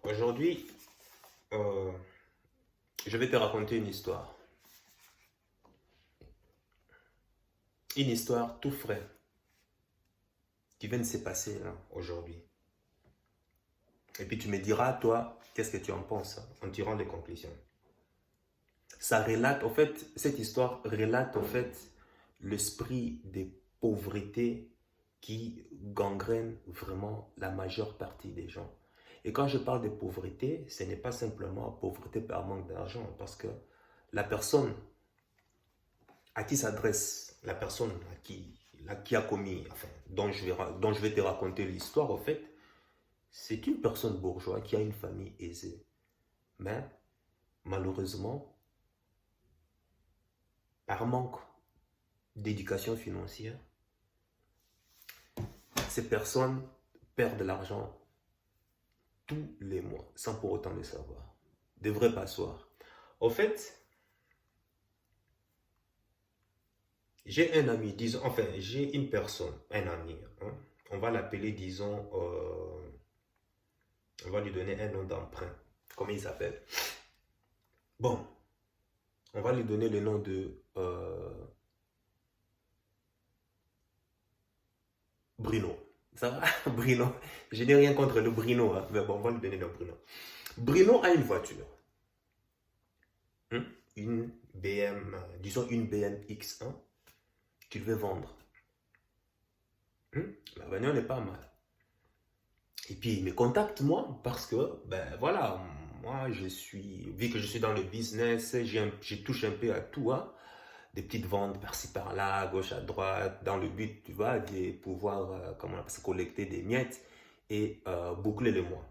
Aujourd'hui, euh, je vais te raconter une histoire. Une histoire tout frais qui vient de se passer là, aujourd'hui. Et puis tu me diras, toi, qu'est-ce que tu en penses en tirant des conclusions. Ça relate, en fait, cette histoire relate, en fait, l'esprit des pauvretés qui gangrène vraiment la majeure partie des gens. Et quand je parle de pauvreté, ce n'est pas simplement pauvreté par manque d'argent, parce que la personne à qui s'adresse la personne qui a commis, enfin, dont je vais te raconter l'histoire, en fait, c'est une personne bourgeoise qui a une famille aisée. Mais malheureusement, par manque d'éducation financière, ces personnes perdent de l'argent tous les mois, sans pour autant le savoir. Des vrais passoires. Au fait, j'ai un ami, disons, enfin, j'ai une personne, un ami, hein, on va l'appeler, disons, on va lui donner un nom d'emprunt. Comment il s'appelle? Bon, on va lui donner le nom de Bruno. Ça va? Bruno. Je n'ai rien contre le Bruno, hein, mais bon, on va lui donner le Bruno. Bruno a une voiture. Hein, une BM, disons une BM X1 qu'il veut vendre. Hein, la bagnole n'est pas mal. Et puis il me contacte moi parce que, ben voilà, moi vu que je suis dans le business, j'ai touché un peu à tout, hein. Des petites ventes par-ci par-là, à gauche, à droite, dans le but, tu vois, de pouvoir, comment on appelle ça, collecter des miettes et boucler le mois.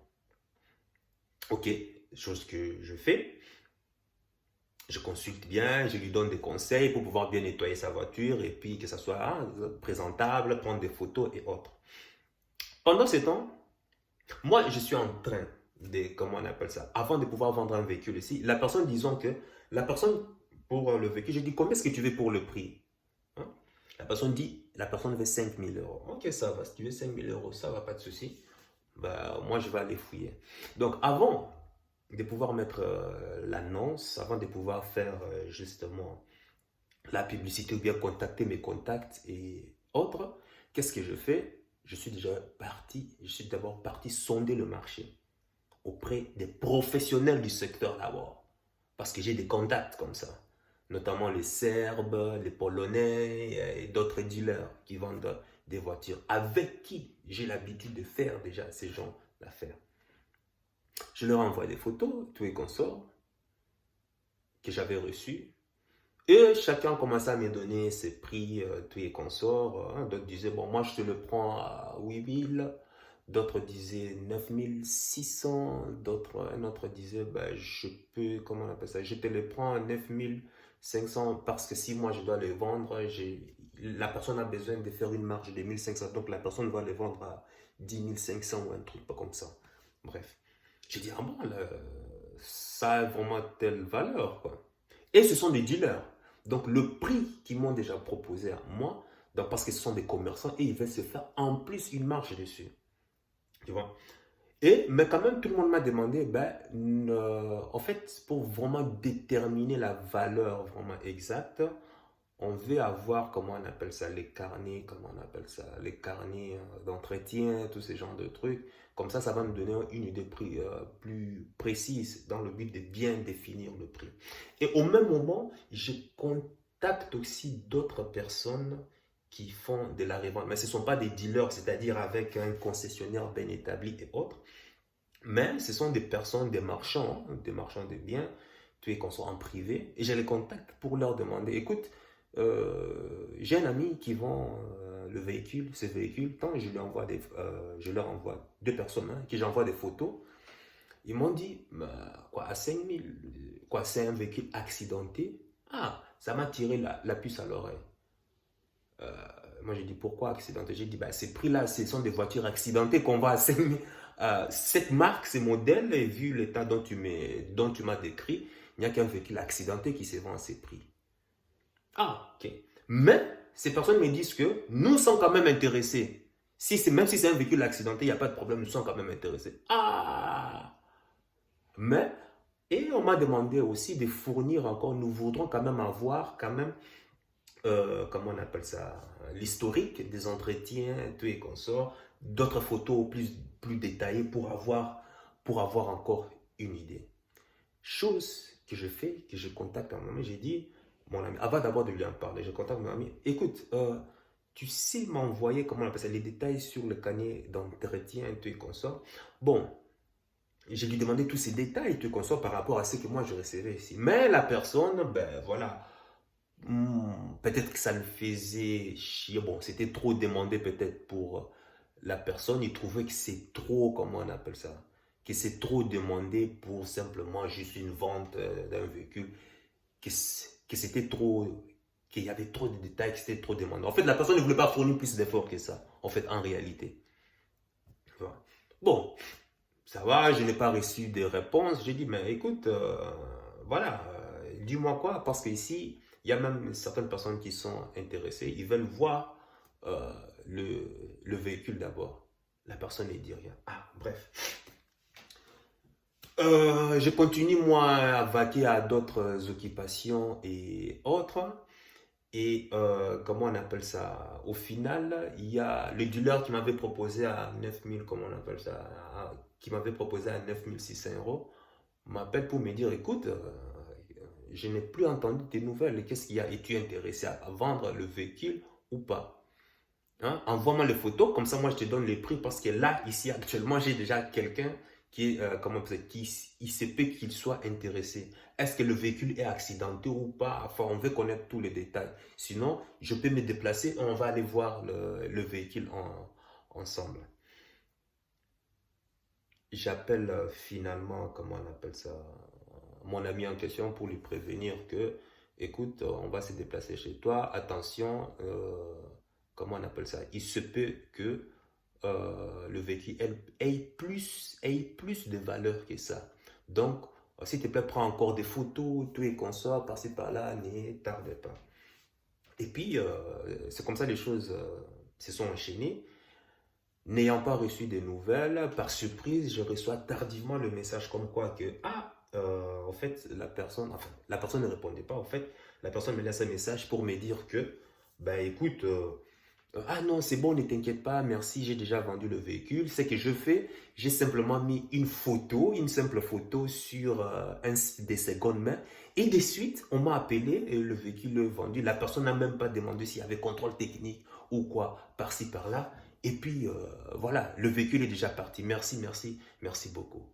Ok, chose que je fais. Je consulte bien, je lui donne des conseils pour pouvoir bien nettoyer sa voiture et puis que ça soit présentable, prendre des photos et autres. Pendant ce temps, moi, je suis en train de, comment on appelle ça, avant de pouvoir vendre un véhicule ici, la personne, disons que, la personne pour le véhicule, je dis, combien est-ce que tu veux pour le prix? Hein? La personne veut 5 000 euros. Ok, ça va, si tu veux 5 000 euros, ça va, pas de souci. Bah, moi, je vais aller fouiller. Donc, avant de pouvoir mettre l'annonce, avant de pouvoir faire justement la publicité ou bien contacter mes contacts et autres, qu'est-ce que je fais? Je suis d'abord parti sonder le marché auprès des professionnels du secteur d'abord. Parce que j'ai des contacts comme ça, notamment les Serbes, les Polonais et d'autres dealers qui vendent des voitures avec qui j'ai l'habitude de faire déjà ces gens d'affaires. Je leur envoie des photos, tout et consorts, que j'avais reçus. Et chacun commençait à me donner ses prix, tout et consorts. Hein. D'autres disaient, bon, moi je te le prends à 8 000. D'autres disaient 9 600. Un autre disait, ben, je peux, comment on appelle ça, je te le prends à 9 500 parce que si moi je dois le vendre, la personne a besoin de faire une marge de 1 500. Donc la personne va le vendre à 10 500 ou un truc pas comme ça. Bref. J'ai dit, ah bon, là, ça a vraiment telle valeur, quoi. Et ce sont des dealers. Donc le prix qu'ils m'ont déjà proposé à moi, donc parce que ce sont des commerçants et ils veulent se faire en plus une marge dessus. Tu vois? Mais quand même, tout le monde m'a demandé, ben, en fait, pour vraiment déterminer la valeur vraiment exacte, on veut avoir, comment on appelle ça, les carnets, comment on appelle ça, les carnets d'entretien, tous ces genres de trucs. Comme ça va nous donner une idée plus précise dans le but de bien définir le prix. Et au même moment, je contacte aussi d'autres personnes qui font de la revente. Mais ce ne sont pas des dealers, c'est-à-dire avec un concessionnaire bien établi et autres. Mais ce sont des personnes, des marchands de biens, tu es qu'on soit en privé. Et je les contacte pour leur demander, écoute, j'ai un ami qui vend ce véhicule, tant je leur envoie deux personnes, hein, qui j'envoie des photos. Ils m'ont dit, bah, quoi, à 5 000, quoi, c'est un véhicule accidenté. Ah, ça m'a tiré la puce à l'oreille. Euh, Moi, j'ai dit, pourquoi accidenté? J'ai dit, bah, ces prix-là, ce sont des voitures accidentées qu'on va à 5 000. Cette marque, ce modèle, et vu l'état dont tu m'as décrit, il n'y a qu'un véhicule accidenté qui se vend à ces prix. Ah, ok. Mais ces personnes me disent que nous sommes quand même intéressés. Même si c'est un véhicule accidenté, il n'y a pas de problème, nous sommes quand même intéressés. Ah! Mais, et on m'a demandé aussi de fournir encore, nous voudrons quand même avoir, quand même, comment on appelle ça, l'historique des entretiens, tout et consorts, d'autres photos plus détaillées pour avoir encore une idée. Chose que je fais, que je contacte un moment, j'ai dit, mon ami, avant d'abord de lui en parler, je contacte mon ami, écoute, tu sais m'envoyer, comment on appelle ça, les détails sur le cahier d'entretien, tout et consorts. Bon, je lui demandé tous ces détails, tout et consorts par rapport à ce que moi je recevais ici. Mais la personne, ben voilà, peut-être que ça le faisait chier. Bon, c'était trop demandé peut-être pour la personne. Il trouvait que c'est trop, comment on appelle ça? Que c'est trop demandé pour simplement juste une vente d'un véhicule. Que c'était trop, qu'il y avait trop de détails, que c'était trop demandé. En fait, la personne ne voulait pas fournir plus d'efforts que ça, en fait, en réalité. Voilà. Bon, ça va, je n'ai pas reçu de réponse. J'ai dit, mais écoute, voilà, dis-moi quoi, parce qu'ici, il y a même certaines personnes qui sont intéressées, ils veulent voir euh, le véhicule d'abord. La personne ne dit rien. Ah, bref. Je continue, moi, à vaquer à d'autres occupations et autres. Et comment on appelle ça? Au final, il y a le dealer qui m'avait proposé à 9000, comment on appelle ça? Qui m'avait proposé à 9600 € m'appelle pour me dire, écoute, je n'ai plus entendu tes nouvelles. Qu'est-ce qu'il y a? Es-tu intéressé à vendre le véhicule ou pas? Hein? Envoie-moi les photos, comme ça moi je te donne les prix parce que là, ici actuellement, j'ai déjà quelqu'un qui est, comment on peut dire, il se peut qu'il soit intéressé. Est-ce que le véhicule est accidenté ou pas? Enfin, on veut connaître tous les détails. Sinon, je peux me déplacer et on va aller voir le véhicule ensemble. J'appelle finalement, comment on appelle ça, mon ami en question pour lui prévenir que, écoute, on va se déplacer chez toi, attention, comment on appelle ça, il se peut que le véhicule ait plus de valeur que ça. Donc, s'il te plaît, prends encore des photos, tout et consorts, par-ci par-là, ne tarde pas. Et puis, c'est comme ça les choses se sont enchaînées. N'ayant pas reçu de nouvelles, par surprise, je reçois tardivement le message comme quoi que, en fait, la personne ne répondait pas. En fait, la personne me laisse un message pour me dire que, ben écoute, ah non, c'est bon, ne t'inquiète pas, merci, j'ai déjà vendu le véhicule. Ce que je fais, j'ai simplement mis une simple photo sur un site de seconde main. Et de suite, on m'a appelé et le véhicule est vendu. La personne n'a même pas demandé s'il y avait contrôle technique ou quoi, par-ci, par-là. Et puis, voilà, le véhicule est déjà parti. Merci, merci, merci beaucoup.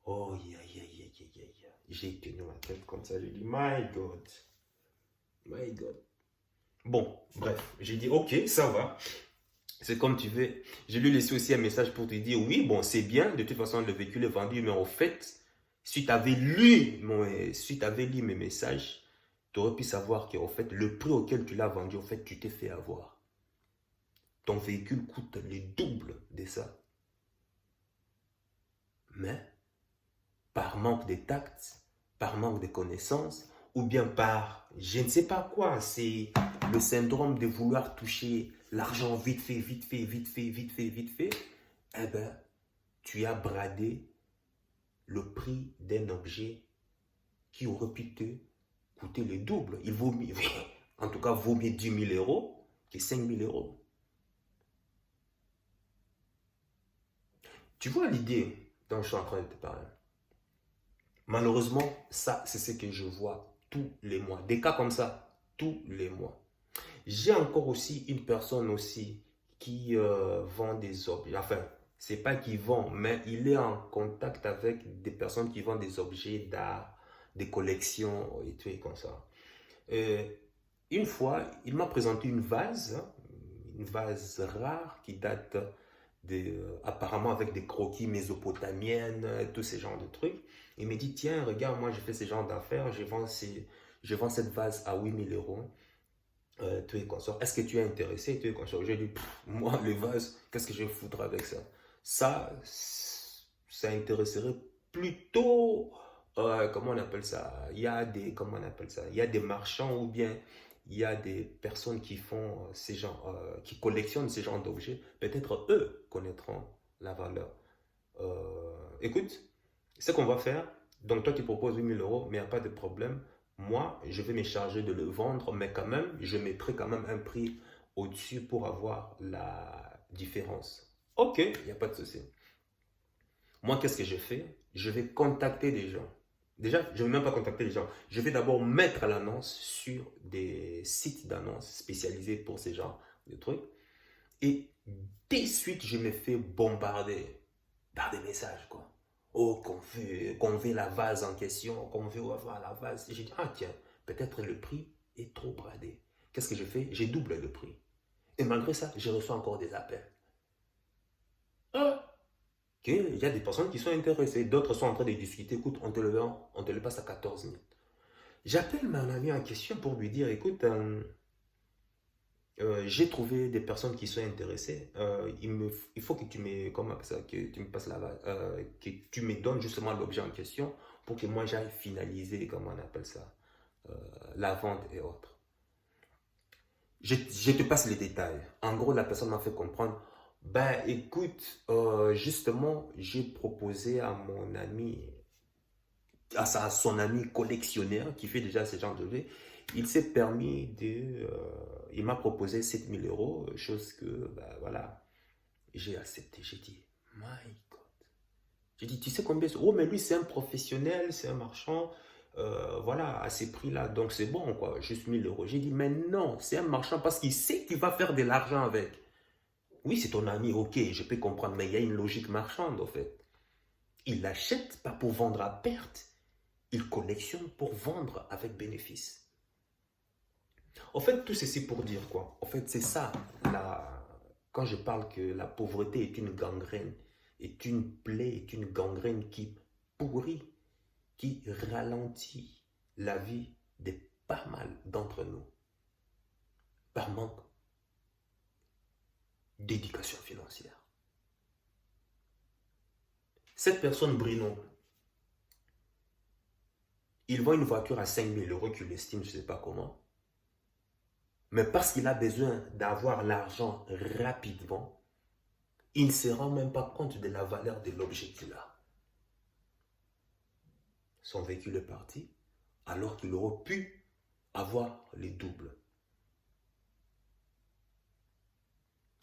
Oh, j'ai tenu ma tête comme ça. J'ai dit, my God, my God. Bon, bref, j'ai dit, ok, ça va. C'est comme tu veux. Je lui ai laissé aussi un message pour te dire, oui, bon, c'est bien. De toute façon, le véhicule est vendu. Mais en fait, si tu avais lu mes messages, tu aurais pu savoir qu'en fait, le prix auquel tu l'as vendu, en fait, tu t'es fait avoir. Ton véhicule coûte le double de ça. Mais, par manque de tact, par manque de connaissances, ou bien par je ne sais pas quoi, c'est le syndrome de vouloir toucher l'argent vite fait, vite fait, vite fait, vite fait, vite fait, eh bien, tu as bradé le prix d'un objet qui aurait pu te coûter le double. Il vaut mieux, en tout cas, vaut mieux 10 000 € que 5 000 €. Tu vois l'idée dont je suis en train de te parler? Malheureusement, ça, c'est ce que je vois tous les mois. Des cas comme ça, tous les mois. J'ai encore aussi une personne aussi qui vend des objets. Enfin, c'est pas qu'il vend, mais il est en contact avec des personnes qui vendent des objets d'art, des collections et tout et comme ça. Euh, une fois, il m'a présenté une vase rare qui date apparemment avec des croquis mésopotamiennes, tous ces genres de trucs. Il me dit, tiens, regarde, moi je fais ce genre d'affaires, je vends cette vase à 8 000 €. Tout est consort. Est-ce que tu es intéressé? Tout est consort. J'ai dit, moi, les vases, qu'est-ce que je vais foutre avec ça? Ça intéresserait plutôt, comment on appelle ça? Il y a des, comment on appelle ça? Il y a des marchands ou bien il y a des personnes qui font ces gens, qui collectionnent ces genres d'objets. Peut-être eux connaîtront la valeur. Écoute, ce qu'on va faire, Donc toi, tu proposes 8 000 euros, mais il n'y a pas de problème. Moi, je vais me charger de le vendre, mais quand même, je mettrai quand même un prix au-dessus pour avoir la différence. Ok, il n'y a pas de souci. Moi, qu'est-ce que je fais? Je vais contacter des gens. Déjà, je ne vais même pas contacter les gens. Je vais d'abord mettre l'annonce sur des sites d'annonces spécialisés pour ces genres de trucs. Et de suite, je me fais bombarder par des messages, quoi. Oh, qu'on veut la vase en question, qu'on veut avoir la vase. Et j'ai dit, ah tiens, peut-être le prix est trop bradé. Qu'est-ce que je fais? J'ai doublé le prix. Et malgré ça, je reçois encore des appels. Ah, il y a des personnes qui sont intéressées, d'autres sont en train de discuter. Écoute, on te le passe à 14 000. J'appelle mon ami en question pour lui dire, écoute, j'ai trouvé des personnes qui sont intéressées. Il faut que tu me, comment ça, que tu me passes que tu me donnes justement l'objet en question pour que moi j'aille finaliser, comment on appelle ça, euh, la vente et autres. Je te passe les détails. En gros, la personne m'a fait comprendre, ben écoute, justement, j'ai proposé à mon ami, à son ami collectionneur qui fait déjà ce genre de jeu, il s'est permis il m'a proposé 7 000 euros, chose que, ben, voilà, j'ai accepté. J'ai dit, my God. J'ai dit, tu sais combien c'est? Oh, mais lui, c'est un professionnel, c'est un marchand, voilà, à ces prix-là, donc c'est bon, quoi, juste 1 000 euros. J'ai dit, mais non, c'est un marchand parce qu'il sait qu'il va faire de l'argent avec. Oui, c'est ton ami, ok, je peux comprendre, mais il y a une logique marchande, en fait. Il n'achète pas pour vendre à perte. Il collectionne pour vendre avec bénéfice. En fait, tout ceci pour dire quoi? En fait, c'est ça, quand je parle que la pauvreté est une gangrène, est une plaie, est une gangrène qui pourrit, qui ralentit la vie de pas mal d'entre nous, par manque d'éducation financière. Cette personne, Bruno, il vend une voiture à 5 000 euros qu'il estime, je ne sais pas comment, mais parce qu'il a besoin d'avoir l'argent rapidement, il ne se rend même pas compte de la valeur de l'objet qu'il a. Son véhicule est parti, alors qu'il aurait pu avoir les doubles.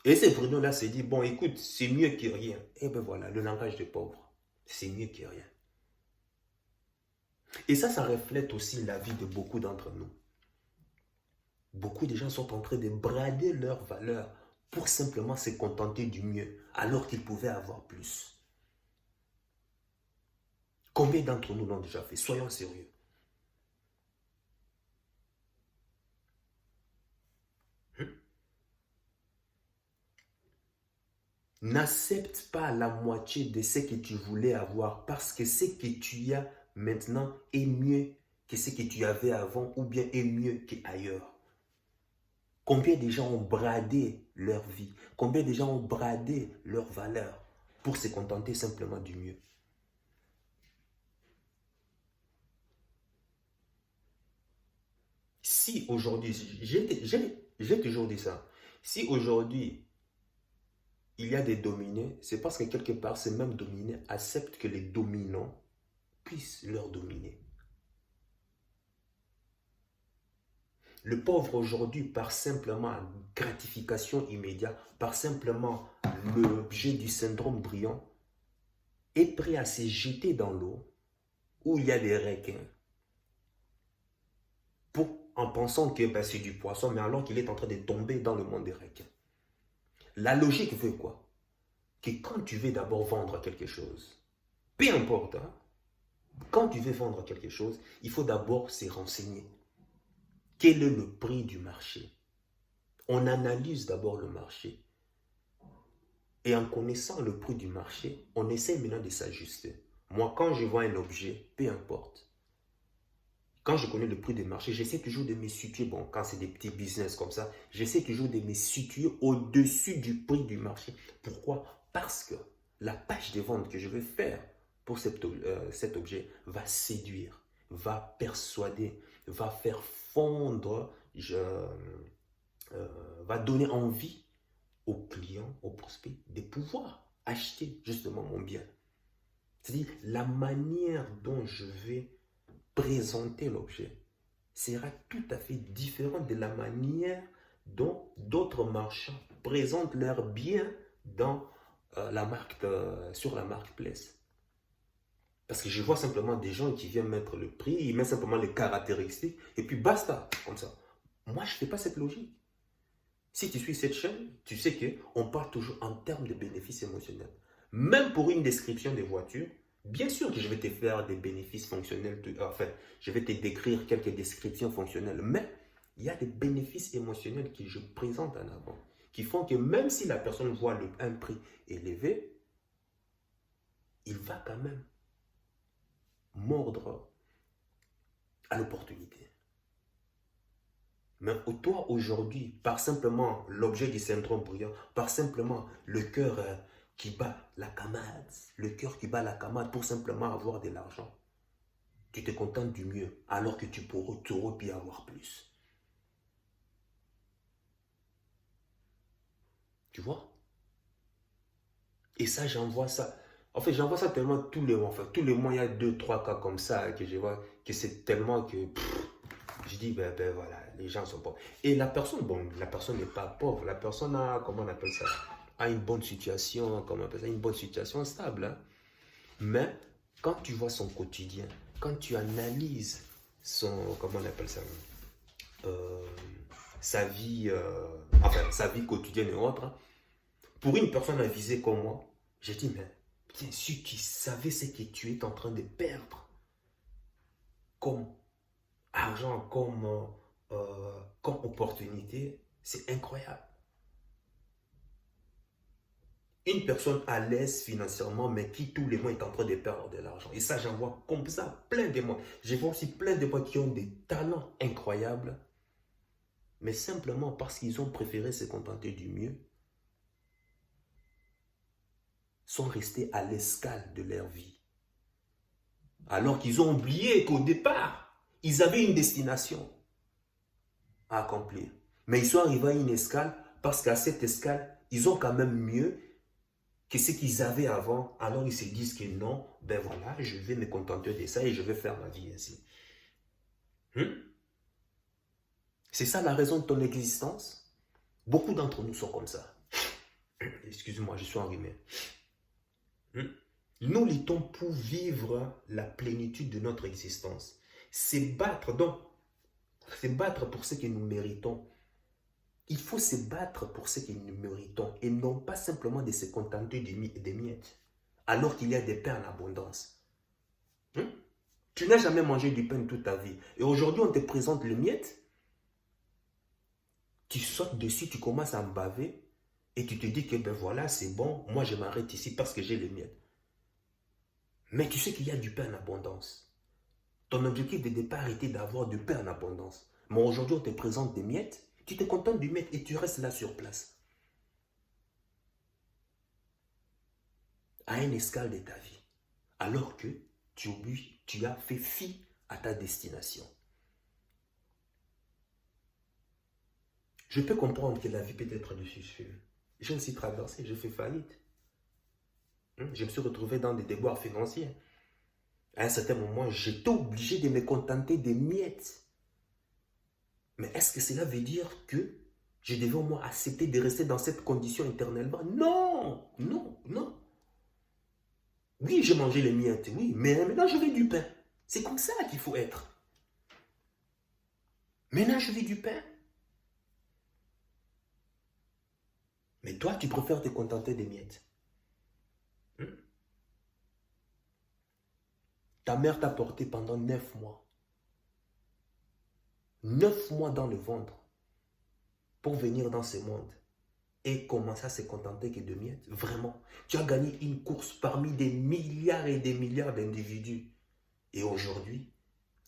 Et ce Bruno-là s'est dit, bon, écoute, c'est mieux que rien. Et ben voilà, le langage des pauvres, c'est mieux que rien. Et ça reflète aussi la vie de beaucoup d'entre nous. Beaucoup de gens sont en train de brader leurs valeurs pour simplement se contenter du mieux, alors qu'ils pouvaient avoir plus. Combien d'entre nous l'ont déjà fait? Soyons sérieux. N'accepte pas la moitié de ce que tu voulais avoir parce que ce que tu as maintenant est mieux que ce que tu avais avant ou bien est mieux qu'ailleurs. Combien de gens ont bradé leur vie? Combien de gens ont bradé leurs valeurs pour se contenter simplement du mieux? Si aujourd'hui, j'ai toujours dit ça, si aujourd'hui il y a des dominés, c'est parce que quelque part ces mêmes dominés acceptent que les dominants puissent leur dominer. Le pauvre aujourd'hui, par simplement gratification immédiate, par simplement l'objet du syndrome brillant, est prêt à se jeter dans l'eau où il y a des requins en pensant que ben, c'est du poisson, mais alors qu'il est en train de tomber dans le monde des requins. La logique veut quoi? Que quand tu veux d'abord vendre quelque chose, peu importe, hein, quand tu veux vendre quelque chose, il faut d'abord se renseigner. Quel est le prix du marché? On analyse d'abord le marché. Et en connaissant le prix du marché, on essaie maintenant de s'ajuster. Moi, quand je vois un objet, peu importe. Quand je connais le prix du marché, j'essaie toujours de me situer, bon, quand c'est des petits business comme ça, j'essaie toujours de me situer au-dessus du prix du marché. Pourquoi? Parce que la page de vente que je vais faire pour cet objet va séduire, va persuader, va faire fondre, va donner envie aux clients, aux prospects de pouvoir acheter justement mon bien. C'est-à-dire, la manière dont je vais présenter l'objet sera tout à fait différente de la manière dont d'autres marchands présentent leurs biens dans, sur la marketplace. Parce que je vois simplement des gens qui viennent mettre le prix, ils mettent simplement les caractéristiques, et puis basta, comme ça. Moi, je ne fais pas cette logique. Si tu suis cette chaîne, tu sais qu'on parle toujours en termes de bénéfices émotionnels. Même pour une description des voitures, bien sûr que je vais te faire des bénéfices fonctionnels, enfin, je vais te décrire quelques descriptions fonctionnelles, mais il y a des bénéfices émotionnels que je présente en avant, qui font que même si la personne voit un prix élevé, il va quand même mordre à l'opportunité. Mais toi, aujourd'hui, par simplement l'objet du syndrome brillant, par simplement le cœur qui bat la camade, le cœur qui bat la camade pour simplement avoir de l'argent, tu te contentes du mieux, alors que tu aurais pu avoir plus. Tu vois? Et ça, j'envoie ça. En fait, j'envoie ça tellement tous les mois. Enfin, tous les mois, il y a 2, 3 cas comme ça que je vois que c'est tellement que je dis, ben voilà, les gens sont pauvres. Et la personne, bon, la personne n'est pas pauvre. La personne a, comment on appelle ça, a une bonne situation, comment on appelle ça, une bonne situation stable. Hein. Mais quand tu vois son quotidien, quand tu analyses son, comment on appelle ça, euh, sa vie quotidienne et autres, hein, pour une personne avisée comme moi, j'ai dit, mais bien sûr, tu savais ce que tu es en train de perdre comme argent, comme opportunité, c'est incroyable. Une personne à l'aise financièrement, mais qui tous les mois est en train de perdre de l'argent. Et ça, j'en vois comme ça plein de mois. Je vois aussi plein de mois qui ont des talents incroyables, mais simplement parce qu'ils ont préféré se contenter du mieux, sont restés à l'escale de leur vie. Alors qu'ils ont oublié qu'au départ, ils avaient une destination à accomplir. Mais ils sont arrivés à une escale parce qu'à cette escale, ils ont quand même mieux que ce qu'ils avaient avant. Alors ils se disent que non, ben voilà, je vais me contenter de ça et je vais faire ma vie ainsi. C'est ça la raison de ton existence. Beaucoup d'entre nous sont comme ça. Excuse-moi, je suis enrhumé. Nous luttons pour vivre la plénitude de notre existence. C'est battre, donc, c'est battre pour ce que nous méritons. Il faut se battre pour ce que nous méritons et non pas simplement de se contenter des miettes, alors qu'il y a des pains en abondance. Tu n'as jamais mangé du pain toute ta vie et aujourd'hui on te présente les miettes, tu sautes dessus, tu commences à me baver et tu te dis que ben voilà, c'est bon, moi je m'arrête ici parce que j'ai les miettes. Mais tu sais qu'il y a du pain en abondance. Ton objectif de départ était d'avoir du pain en abondance. Mais aujourd'hui on te présente des miettes, tu te contentes du miettes et tu restes là sur place. À une escale de ta vie. Alors que tu as fait fi à ta destination. Je peux comprendre que la vie peut être difficile. J'ai aussi traversé, j'ai fait faillite. Je me suis retrouvé dans des déboires financiers. À un certain moment, j'étais obligé de me contenter des miettes. Mais est-ce que cela veut dire que je devais au moins accepter de rester dans cette condition éternellement? Non, non, non. Oui, j'ai mangé les miettes, oui, mais maintenant je veux du pain. C'est comme ça qu'il faut être. Maintenant je veux du pain. Mais toi, tu préfères te contenter des miettes. Ta mère t'a porté pendant 9 mois. 9 mois dans le ventre pour venir dans ce monde et commencer à se contenter que de miettes. Vraiment. Tu as gagné une course parmi des milliards et des milliards d'individus. Et aujourd'hui,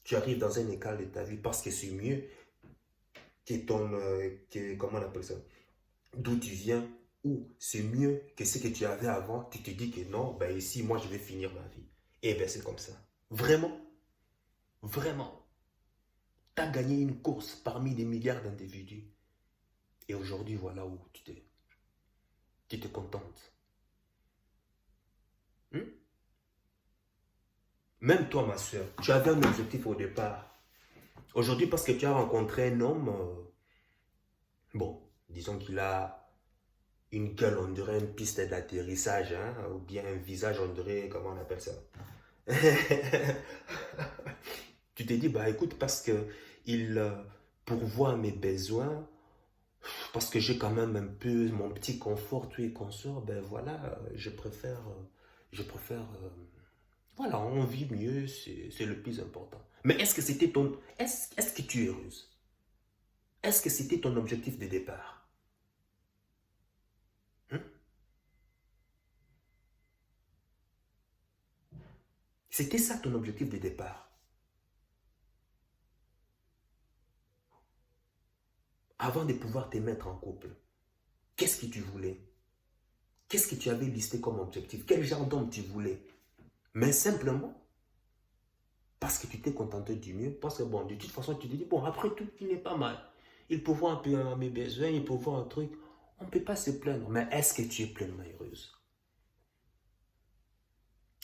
tu arrives dans un écart de ta vie parce que c'est mieux que ton... comment on appelle ça? D'où tu viens, ou c'est mieux que ce que tu avais avant. Tu te dis que non, ben ici, moi, je vais finir ma vie. Et ben c'est comme ça. Vraiment. Vraiment. Tu as gagné une course parmi des milliards d'individus. Et aujourd'hui, voilà où tu te contentes. Même toi, ma soeur, tu avais un objectif au départ. Aujourd'hui, parce que tu as rencontré un homme, bon, disons qu'il a une gueule, on dirait une piste d'atterrissage, hein, ou bien un visage, on dirait, comment on appelle ça? Tu t'es dit, bah écoute, parce que il pourvoit à mes besoins, parce que j'ai quand même un peu mon petit confort, tout et consort, ben voilà, je préfère, voilà, on vit mieux, c'est le plus important. Mais est-ce que c'était ton, est-ce que tu es heureuse? Est-ce que c'était ton objectif de départ? Hein? C'était ça ton objectif de départ. Avant de pouvoir te mettre en couple, qu'est-ce que tu voulais? Qu'est-ce que tu avais listé comme objectif? Quel genre d'homme tu voulais? Mais simplement, parce que tu t'es contenté du mieux, parce que bon, de toute façon, tu te dis, bon, après tout, il n'est pas mal. Il peut voir un peu mes besoins, il peut voir un truc. On ne peut pas se plaindre. Mais est-ce que tu es pleinement heureuse?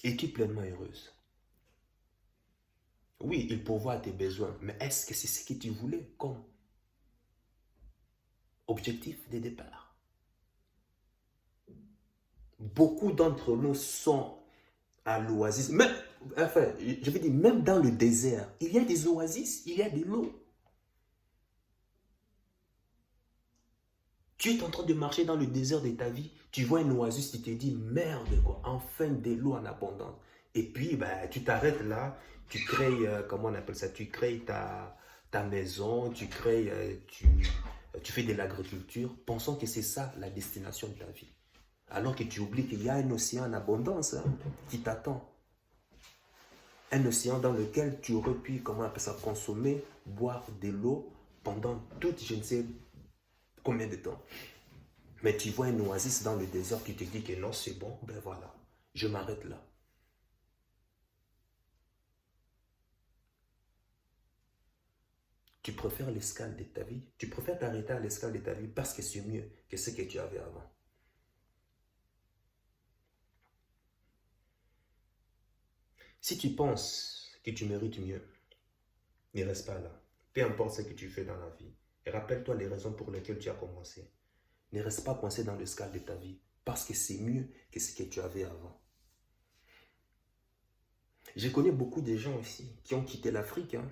Es-tu pleinement heureuse? Oui, il pourvoit à tes besoins, mais est-ce que c'est ce que tu voulais comme objectif de départ? Beaucoup d'entre nous sont à l'oasis. Même, enfin, je veux dire, même dans le désert, il y a des oasis, il y a de l'eau. Tu es en train de marcher dans le désert de ta vie, tu vois une oasis, tu te dis, merde, quoi, enfin de l'eau en abondance. Et puis, ben, tu t'arrêtes là, tu crées, comment on appelle ça, tu crées ta maison, tu crées, tu fais de l'agriculture, pensant que c'est ça la destination de ta vie. Alors que tu oublies qu'il y a un océan en abondance, hein, qui t'attend. Un océan dans lequel tu aurais pu, comment on appelle ça, consommer, boire de l'eau pendant toute, je ne sais combien de temps. Mais tu vois une oasis dans le désert qui te dit que non, c'est bon, ben voilà, je m'arrête là. Tu préfères l'escale de ta vie, tu préfères t'arrêter à l'escale de ta vie parce que c'est mieux que ce que tu avais avant. Si tu penses que tu mérites mieux, ne reste pas là. Peu importe ce que tu fais dans la vie. Et rappelle-toi les raisons pour lesquelles tu as commencé. Ne reste pas coincé dans l'escale de ta vie parce que c'est mieux que ce que tu avais avant. J'ai connu beaucoup de gens ici qui ont quitté l'Afrique. Hein.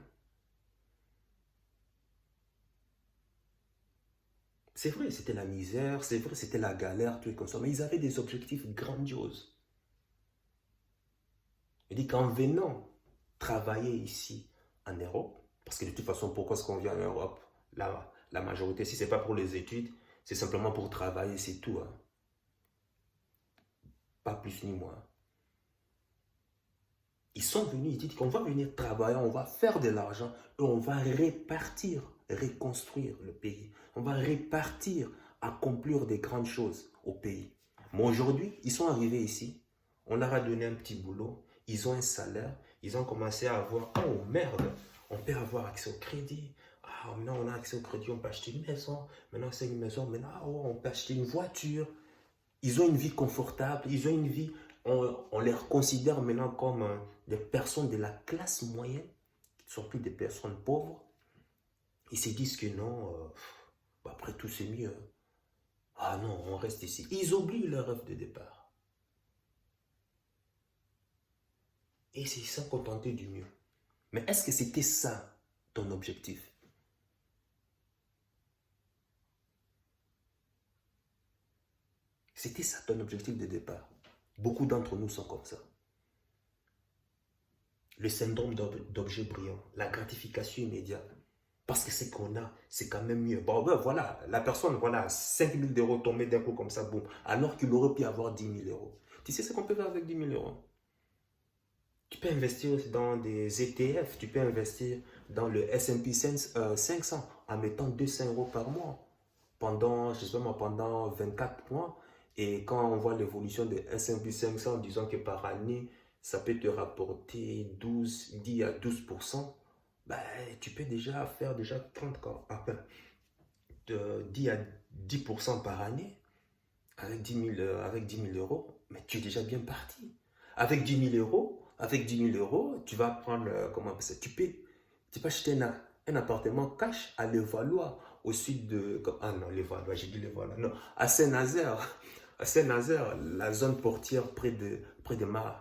C'est vrai, c'était la misère, c'est vrai, c'était la galère, tout et comme ça, mais ils avaient des objectifs grandioses. Il dit qu'en venant travailler ici en Europe, parce que de toute façon, pourquoi est-ce qu'on vient en Europe? La majorité, si ce n'est pas pour les études, c'est simplement pour travailler, c'est tout. Hein. Pas plus ni moins. Ils sont venus, ils disent qu'on va venir travailler, on va faire de l'argent et on va répartir, reconstruire le pays. On va répartir, accomplir des grandes choses au pays. Mais aujourd'hui, ils sont arrivés ici, on leur a donné un petit boulot, ils ont un salaire, ils ont commencé à avoir, oh merde, on peut avoir accès au crédit. Ah, maintenant on a accès au crédit, on peut acheter une maison. Maintenant c'est une maison, maintenant on peut acheter une voiture. Ils ont une vie confortable, ils ont une vie, on les considère maintenant comme des personnes de la classe moyenne, qui ne sont plus des personnes pauvres. Ils se disent que non, après tout c'est mieux. Ah non, on reste ici. Ils oublient leur rêve de départ. Et ils se sont contentés du mieux. Mais est-ce que c'était ça ton objectif? C'était ça ton objectif de départ. Beaucoup d'entre nous sont comme ça. Le syndrome d'objet brillant, la gratification immédiate. Parce que ce qu'on a, c'est quand même mieux. Bon, ben voilà, la personne, voilà, 5 000 euros tombés d'un coup comme ça, boum, alors qu'il aurait pu avoir 10 000 euros. Tu sais ce qu'on peut faire avec 10 000 euros? Tu peux investir dans des ETF, tu peux investir dans le S&P 500 en mettant 200 euros par mois pendant, je sais pas, pendant 24 mois. Et quand on voit l'évolution de S&P 500, disons que par année, ça peut te rapporter 10 à 12%. Ben, tu peux déjà faire déjà 30, de 10 à 10% par année avec 10 000 euros. Mais tu es déjà bien parti. Avec 10 000 euros, avec 10 000 euros, tu vas prendre, comment on appelle ça, tu peux acheter un appartement cash à Levallois, au sud de, ah non, Levallois, j'ai dit Levallois, non, à Saint-Nazaire, à Saint-Nazaire, la zone portière près de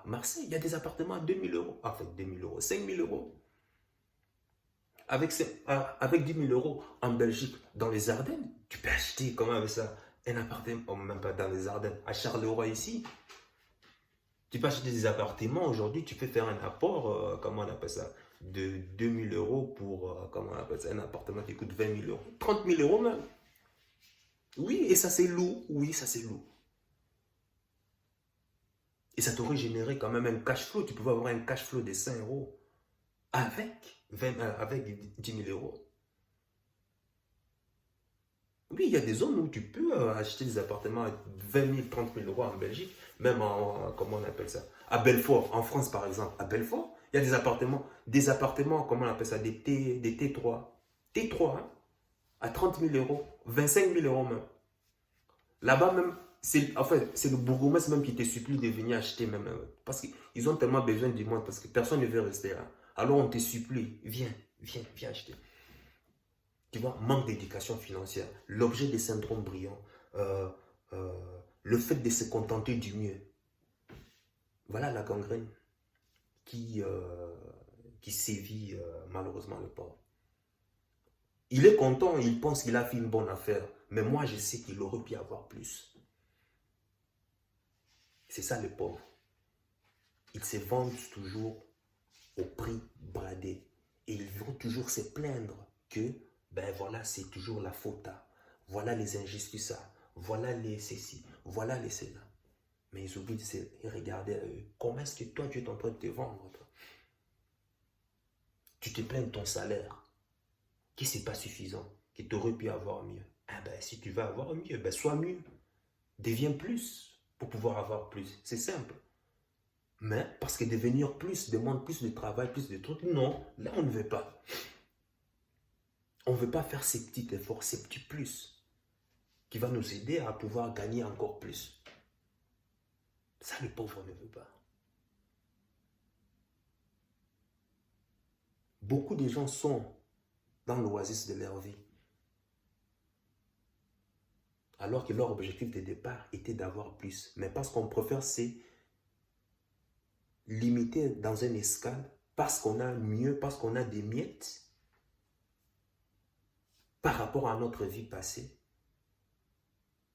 Marseille, il y a des appartements à 2 000 euros, enfin 2 000 euros, 5 000 euros. Avec 10 000 euros en Belgique, dans les Ardennes, tu peux acheter, comment avec ça, un appartement, oh, même pas dans les Ardennes, à Charleroi ici. Tu peux acheter des appartements aujourd'hui, tu peux faire un apport, comment on appelle ça, de 2 000 euros pour, comment on appelle ça, un appartement qui coûte 20 000 euros, 30 000 euros même. Oui, et ça c'est lourd, oui, ça c'est lourd. Et ça t'aurait généré quand même un cash flow, tu pouvais avoir un cash flow de 5 euros avec 10 000 euros. Oui, il y a des zones où tu peux acheter des appartements à 20 000, 30 000 euros en Belgique, même comment on appelle ça, à Belfort, en France par exemple. À Belfort, il y a des appartements, comment on appelle ça, des T3. T3, hein, à 30 000 euros, 25 000 euros même. Là-bas même, c'est le bourgmestre même qui te supplie de venir acheter même. Parce qu'ils ont tellement besoin du monde, parce que personne ne veut rester là. Alors on te supplie, viens acheter. Tu vois, manque d'éducation financière, l'objet des syndromes brillants, euh, euh, le fait de se contenter du mieux. Voilà la gangrène qui, euh, qui sévit malheureusement le pauvre. Il est content, il pense qu'il a fait une bonne affaire, mais moi je sais qu'il aurait pu avoir plus. C'est ça le pauvre. Ils se vendent toujours au prix bradé. Et ils vont toujours se plaindre que, ben voilà, c'est toujours la faute à. Voilà les injustices à. Voilà les ceci. Voilà les cela. Mais ils oublient de se regarder à eux. Comment est-ce que toi, tu es en train de te vendre, toi? Tu te plains de ton salaire, qui c'est pas suffisant, qui t'aurait pu avoir mieux. Ah ben, si tu veux avoir mieux, ben sois mieux. Deviens plus pour pouvoir avoir plus. C'est simple. Mais parce que devenir plus demande plus de travail, plus de trucs. Non, là on ne veut pas. On ne veut pas faire ces petits efforts, ces petits plus, qui va nous aider à pouvoir gagner encore plus. Ça, le pauvre ne veut pas. Beaucoup de gens sont dans l'oasis de leur vie, alors que leur objectif de départ était d'avoir plus. Mais parce qu'on préfère se limiter dans une escale, parce qu'on a mieux, parce qu'on a des miettes, par rapport à notre vie passée,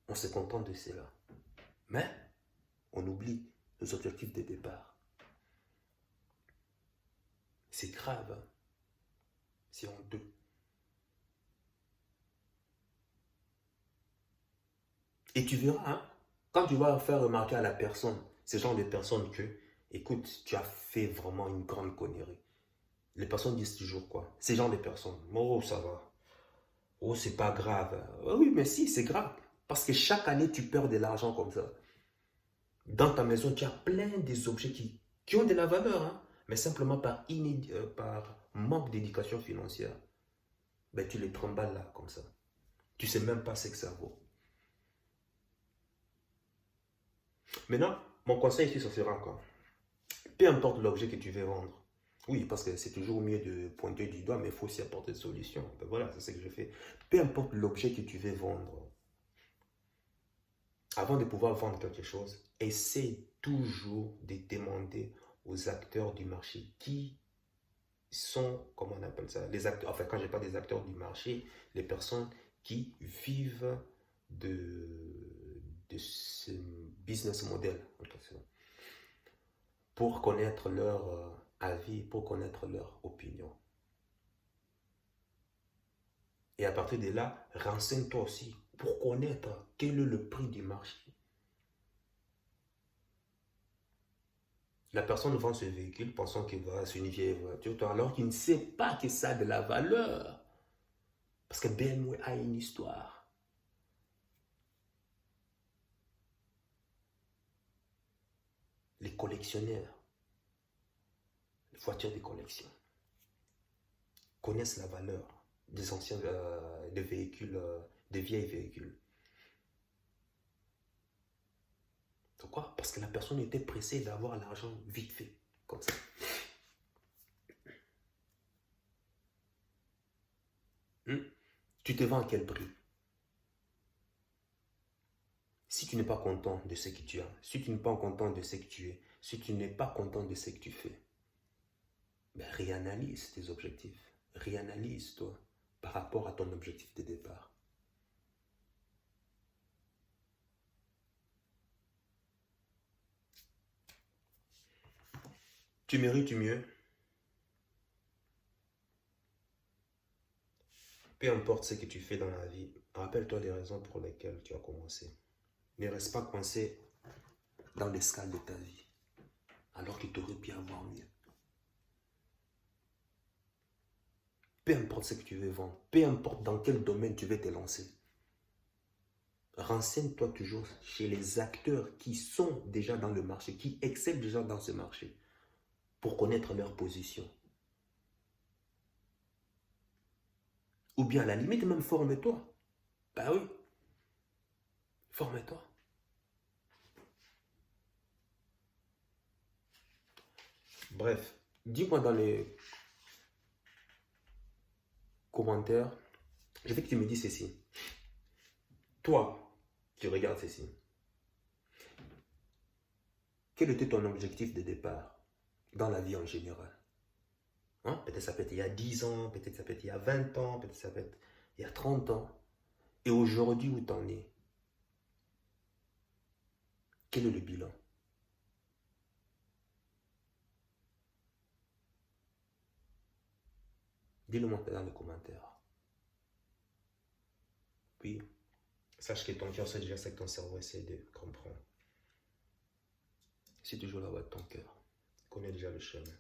on se contente de cela. Mais on oublie nos objectifs de départ. C'est grave, hein? C'est honteux. Et tu verras, hein, quand tu vas faire remarquer à la personne, ce genre de personnes que, écoute, tu as fait vraiment une grande connerie. Les personnes disent toujours quoi? Ces genre de personnes, oh ça va, oh c'est pas grave. Oui, mais si, c'est grave. Parce que chaque année, tu perds de l'argent comme ça. Dans ta maison, tu as plein des objets qui ont de la valeur, hein, mais simplement par manque d'éducation financière. Ben, tu les tremballes là, comme ça. Tu sais même pas ce que ça vaut. Maintenant, mon conseil ici, ça sera quoi? Peu importe l'objet que tu veux vendre. Oui, parce que c'est toujours mieux de pointer du doigt, mais il faut aussi apporter des solutions. Ben voilà, c'est ce que je fais. Peu importe l'objet que tu veux vendre, avant de pouvoir vendre quelque chose, essaie toujours de demander aux acteurs du marché qui sont, comment on appelle ça, les acteurs, enfin quand je parle des acteurs du marché, les personnes qui vivent de ce business model, pour connaître leur avis, pour connaître leur opinion. Et à partir de là, renseigne-toi aussi pour connaître quel est le prix du marché. La personne vend ce véhicule pensant que voilà, c'est une vieille voiture, alors qu'il ne sait pas que ça a de la valeur. Parce que BMW a une histoire. Les collectionneurs, les voitures de collection, connaissent la valeur des anciens des véhicules, des vieilles véhicules. Pourquoi? Parce que la personne était pressée d'avoir l'argent vite fait. comme ça. Tu te vends à quel prix? Si tu n'es pas content de ce que tu as, si tu n'es pas content de ce que tu es, si tu n'es pas content de ce que tu fais, ben réanalyse tes objectifs. Réanalyse-toi par rapport à ton objectif de départ. Tu mérites mieux. Peu importe ce que tu fais dans la vie, rappelle-toi des raisons pour lesquelles tu as commencé. Ne reste pas coincé dans l'escale de ta vie, alors qu'il t'aurait pu avoir mieux. Peu importe ce que tu veux vendre, peu importe dans quel domaine tu veux te lancer, renseigne-toi toujours chez les acteurs qui sont déjà dans le marché, qui excellent déjà dans ce marché, pour connaître leur position. Ou bien à la limite, même forme-toi. Ben oui, forme-toi. Bref, dis-moi dans les commentaires, je veux que tu me dises ceci. Toi, qui regardes ceci, quel était ton objectif de départ dans la vie en général? Hein? Peut-être ça peut être il y a 10 ans, peut-être ça peut être il y a 20 ans, peut-être ça peut être il y a 30 ans. Et aujourd'hui, où t'en es? Quel est le bilan? Dis-le-moi dans les commentaires. Puis, sache que ton cœur sait déjà ce que ton cerveau essaie de comprendre. C'est toujours la voix de ton cœur. Connais déjà le chemin.